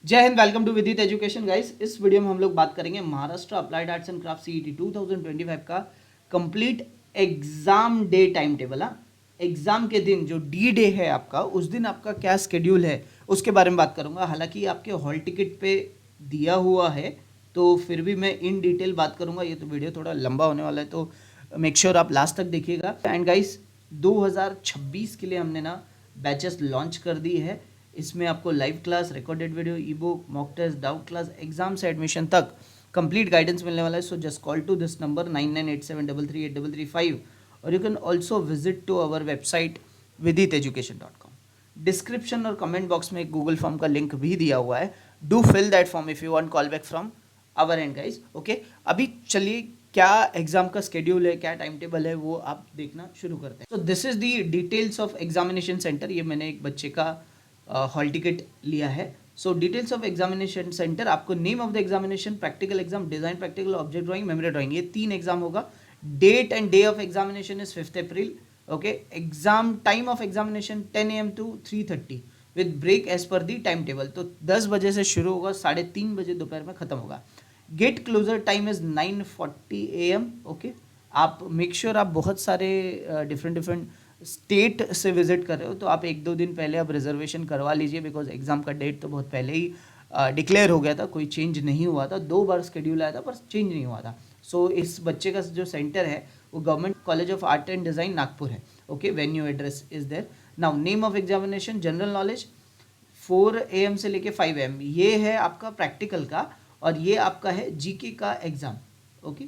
जय Hind, welcome to विदित education guys. इस वीडियो में हम लोग बात करेंगे Maharashtra applied arts and craft CET 2025 का complete exam day time table. Exam के दिन जो डी डे है आपका, उस दिन आपका क्या शेड्यूल है उसके बारे में बात करूंगा। हालांकि आपके हॉल टिकट पे दिया हुआ है, तो फिर भी मैं इन डिटेल बात करूंगा। ये तो वीडियो थोड़ा लंबा होने वाला है, तो मेक श्योर आप लास्ट तक देखिएगा। एंड गाइस, 2026 के लिए हमने ना बैचेस लॉन्च कर दी है। इसमें आपको live class, recorded video, e book, mock test, doubt class, exam से एडमिशन तक कंप्लीट गाइडेंस मिलने वाला है। So just call to this number 9987338335 और you can also visit to our website viditeducation.com। Description और कमेंट बॉक्स में एक Google form का लिंक भी दिया हुआ है। Do fill that form if you want call back from our end guys. Okay, अभी चलिए क्या एग्जाम का स्केड्यूल है, क्या टाइम टेबल है, वो आप देखना शुरू करते हैं। So this is the details of examination centre. ये मैंने एक बच्चे का हॉल टिकट लिया है। So details of examination centre, आपको name of the examination, practical exam, design practical, object drawing, memory drawing, ये 3 एग्जाम होगा। Date and day of examination is 5 April. Okay, exam time of examination 10 AM to 3:30 with break as per the time table. तो 10 बजे से शुरू होगा, 3:30 बजे दोपहर में खत्म होगा। Gate closure time is 9:40 AM। Okay, आप मेक श्योर आप बहुत सारे डिफरेंट डिफरेंट स्टेट से विजिट कर रहे हो, तो आप 1-2 दिन पहले आप रिजर्वेशन करवा लीजिए, बिकॉज एग्जाम का डेट तो बहुत पहले ही डिक्लेयर हो गया था, कोई चेंज नहीं हुआ था। 2 बार स्केड्यूल आया था पर चेंज नहीं हुआ था। सो इस बच्चे का जो सेंटर है वो government college of art and design Nagpur है। Okay, venue address is there. Now name of examination general knowledge 4 AM से लेके 5 AM, ये है आपका प्रैक्टिकल का, और ये आपका है जीके का एग्जाम। ओके,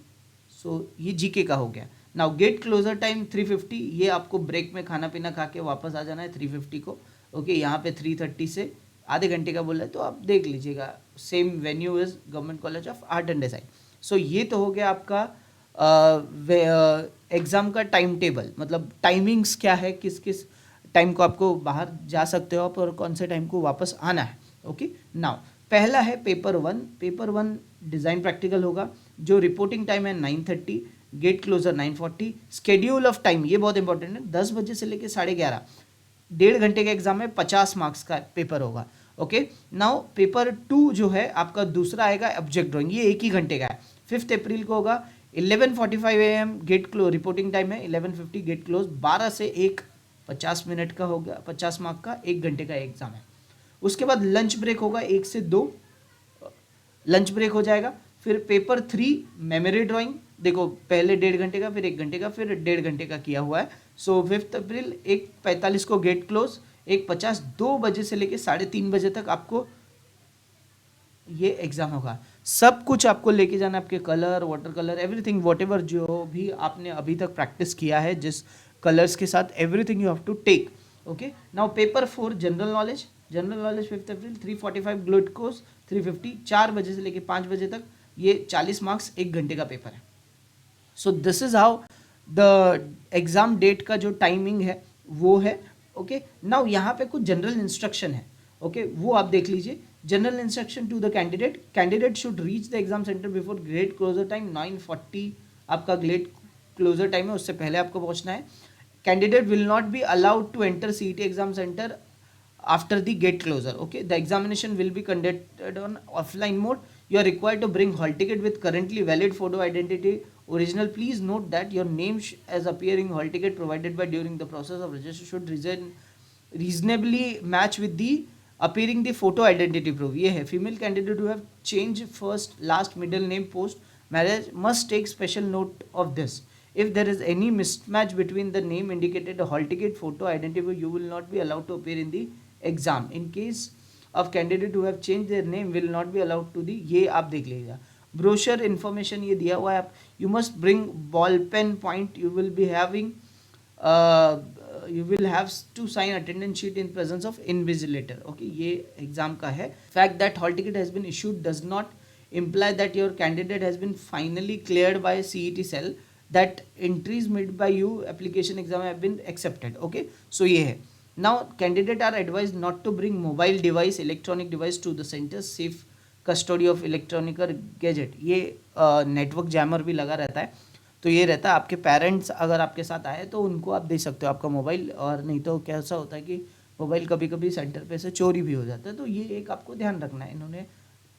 सो ये जीके का हो गया। नाउ गेट क्लोजर टाइम 3:50, ये आपको ब्रेक में खाना पीना खा के वापस आ जाना है 3:50 को। ओके, यहाँ पे 3:30 से आधे घंटे का बोला है, तो आप देख लीजिएगा। Same venue is government college of art and design. So ये तो हो गया आपका एग्ज़ाम का टाइम टेबल, मतलब टाइमिंग्स क्या है, किस किस टाइम को आपको बाहर जा सकते हो आप और कौन से टाइम को वापस आना है। ओके, नाउ पहला है पेपर 1। पेपर 1 डिज़ाइन प्रैक्टिकल होगा, जो रिपोर्टिंग टाइम है 9:30, gate closure 9:40। Schedule of time ये बहुत इंपॉर्टेंट है, 10 बजे से लेकर 11:30, 1.5 घंटे का एग्जाम है, 50 मार्क्स का पेपर होगा। ओके, नाउ पेपर 2 जो है आपका दूसरा आएगा ऑब्जेक्ट ड्राइंग, ये 1 ही घंटे का है, 5 अप्रैल को होगा। 11:45 AM gate close, reporting time है 11:50, गेट क्लोज 12 से 1, 50 मिनट का होगा, 50 मार्क का 1 घंटे का एग्जाम है। उसके बाद लंच ब्रेक होगा 1 से 2, लंच ब्रेक हो जाएगा। फिर पेपर 3 मेमोरी ड्राइंग, देखो पहले 1.5 घंटे का, फिर 1 घंटे का, फिर 1.5 घंटे का किया हुआ है। सो 5 अप्रैल 1:45 को गेट क्लोज, 1:50, 2 बजे से लेके 3:30 बजे तक आपको ये एग्जाम होगा। सब कुछ आपको लेके जाना, आपके colour, water colour, everything, what जो भी आपने अभी तक प्रैक्टिस किया है जिस कलर्स के साथ, everything you have to take. Okay, now paper 4 general knowledge. General knowledge 5 April 3:45 ग्लूट कोर्स, 3:50, 4 बजे से लेके 5 बजे तक, ये 40 मार्क्स 1 घंटे का पेपर है। So this is how the exam date का जो टाइमिंग है वो है। ओके, नाउ यहाँ पे कुछ जनरल इंस्ट्रक्शन है। ओके, वो आप देख लीजिए। General instruction to the candidate, candidate should reach the exam centre before gate closure time 9:40, आपका ग्रेड क्लोजर टाइम है, उससे पहले आपको पहुंचना है। Candidate will not be allowed to enter CET exam centre after the gate closure. Okay, the examination will be conducted on offline mode. You are required to bring hall ticket with currently valid photo identity original. Please note that your name as appearing hall ticket provided by during the process of registration should reasonably match with the appearing the photo identity proof. ये है female candidate who have changed first last middle name post marriage must take special note of this. If there is any mismatch between the name indicated hall ticket photo identity, you will not be allowed to appear in the exam. In case of candidate who have change their name will not be allowed to the, ये आप देख लीजिएगा। Brochure information ये दिया हुआ है, आप you must bring ball pain point, you will be having you will have to sign attendance sheet in presence of invigilator. Okay, ये एग्जाम का है। fact that hall ticket has been issued does not imply that your candidate has been finally cleared by CET cell, that entries made by you application exam have been accepted. Okay, so ये है। Now candidate are advised not to bring mobile device, electronic device to the center, safe custody of electronic gadget। ये network jammer भी लगा रहता है, तो ये रहता है। आपके पेरेंट्स अगर आपके साथ आए तो उनको आप दे सकते हो आपका मोबाइल, और नहीं तो कैसा होता है कि मोबाइल कभी कभी सेंटर पे से चोरी भी हो जाता है, तो ये एक आपको ध्यान रखना है। इन्होंने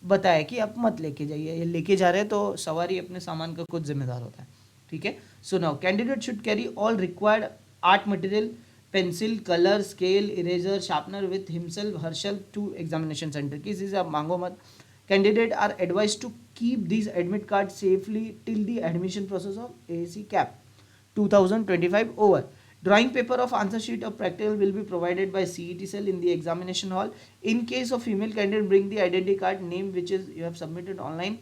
बताया कि आप मत लेके जाइए, ये लेके जा रहे हैं तो सवारी अपने सामान का खुद जिम्मेदार होता है, ठीक है। So now candidate should carry all required art material, pencil, colour, scale, eraser, sharpener with himself herself to examination centre. किसी से आप मांगो मत। Candidate are advised to keep this admit card safely till the admission process of AAC CAP 2025 over. Drawing paper of answer sheet of practical will be provided by CET cell in the examination hall. In case of female candidate, bring the identity card name which is you have submitted online.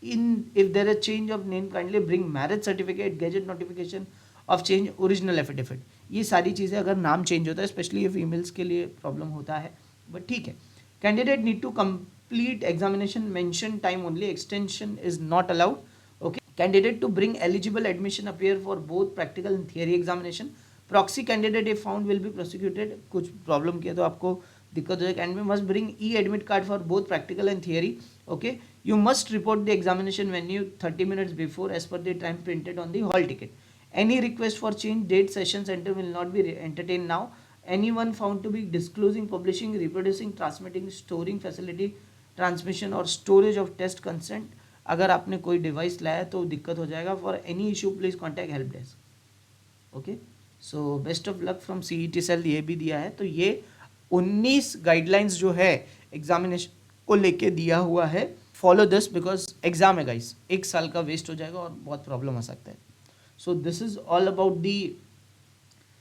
In if there is change of name, kindly bring marriage certificate, gazette notification of change, original affidavit. ये सारी चीज़ें अगर नाम change होता है, specially ये females के लिए प्रॉब्लम होता है, बट ठीक है। Candidate need to complete examination mention time only, extension is not allowed. Okay, candidate to bring eligible admission appear for both practical and theory examination. Proxy candidate if found will be prosecuted. कुछ problem किया तो आपको दिक्कत हो जाएगी। Candidate must bring admit card for both practical and theory. Okay, you must report the examination venue 30 minutes before as per the time printed on the hall ticket. Any request for change date session center will not be entertained now. Anyone found to be disclosing, publishing, reproducing, transmitting, storing facility, transmission और storage of test consent, अगर आपने कोई device लाया तो दिक्कत हो जाएगा। For any issue please contact help desk. Okay, so best of luck from CET cell, ये भी दिया है। तो ये 19 गाइडलाइंस जो है एग्जामिनेशन को लेके दिया हुआ है। फॉलो दिस बिकॉज एग्जाम है गाइस, 1 साल का वेस्ट हो जाएगा और बहुत प्रॉब्लम हो सकता है। So this is all about the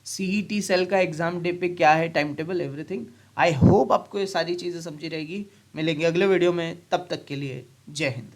CET cell का एग्जाम डे पे क्या है time table, everything. I hope आपको ये सारी चीज़ें समझी रहेगी। मिलेंगे अगले वीडियो में, तब तक के लिए जय हिंद।